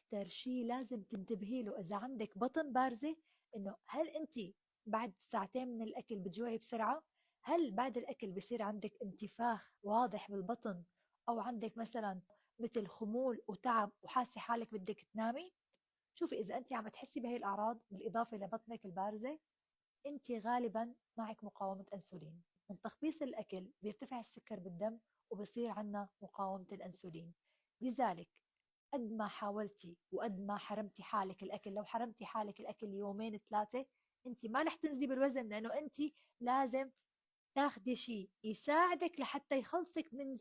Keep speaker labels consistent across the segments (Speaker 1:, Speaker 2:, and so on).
Speaker 1: أكتر شي لازم تنتبهي له إذا عندك بطن بارزة، إنه هل أنت بعد ساعتين من الأكل بتجوعي بسرعة؟ هل بعد الأكل بصير عندك انتفاخ واضح بالبطن، أو عندك مثلا مثل خمول وتعب وحاسة حالك بدك تنامي؟ شوفي إذا أنت عم تحسي بهي الأعراض بالإضافة لبطنك البارزة، أنت غالبا معك مقاومة أنسولين. من تخبيص الأكل بيرتفع السكر بالدم وبصير عنا مقاومة الأنسولين. لذلك قد ما حاولتي وقد ما حرمتي حالك الأكل، لو حرمتي حالك الأكل يومين ثلاثة، أنت ما رح تنزلي بالوزن، لأنه أنت لازم تاخدي شيء يساعدك لحتى يخلصك من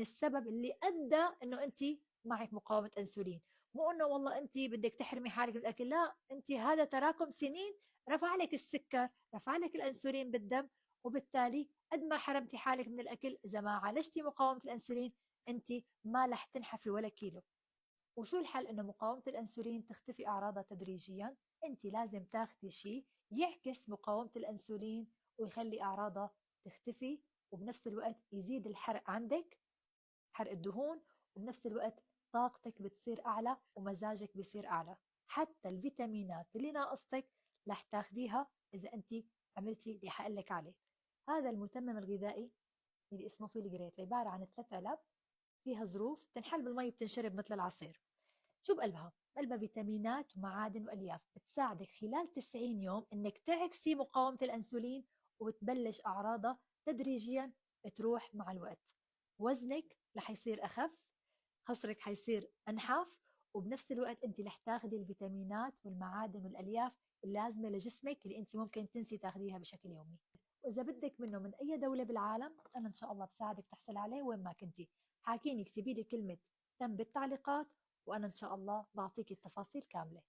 Speaker 1: السبب اللي ادى انه انت معك مقاومه انسولين. مو انه والله انت بدك تحرمي حالك من الاكل، لا، انت هذا تراكم سنين رفع لك السكر، رفع لك الانسولين بالدم، وبالتالي قد ما حرمتي حالك من الاكل، اذا ما عالجتي مقاومه الانسولين انت ما رح تنحفي ولا كيلو. وشو الحل؟ انه مقاومه الانسولين تختفي اعراضها تدريجيا. انت لازم تاخدي شيء يعكس مقاومه الانسولين ويخلي اعراضها تختفي، وبنفس الوقت يزيد الحرق عندك، حرق الدهون، وبنفس الوقت طاقتك بتصير أعلى ومزاجك بيصير أعلى. حتى الفيتامينات اللي ناقصتك رح تاخديها إذا أنت عملتي اللي حقلك عليه. هذا المتمم الغذائي اللي اسمه فيل جريت عبارة عن 3 علب فيها ظروف تنحل بالمي بتنشرب مثل العصير. شو بقلبها؟ بقلبها فيتامينات ومعادن والياف بتساعدك خلال 90 يوم انك تعكسي مقاومة الانسولين، وتبلش اعراضها تدريجيا تروح مع الوقت. وزنك رح يصير اخف، خصرك حيصير انحف، وبنفس الوقت انت رح تاخذي الفيتامينات والمعادن والالياف اللازمه لجسمك اللي انت ممكن تنسي تاخذيها بشكل يومي. واذا بدك منه من اي دوله بالعالم، انا ان شاء الله بساعدك تحصل عليه وين ما كنتي. حاكيني اكتبي لي كلمه تم بالتعليقات، وأنا إن شاء الله بعطيك التفاصيل كاملة.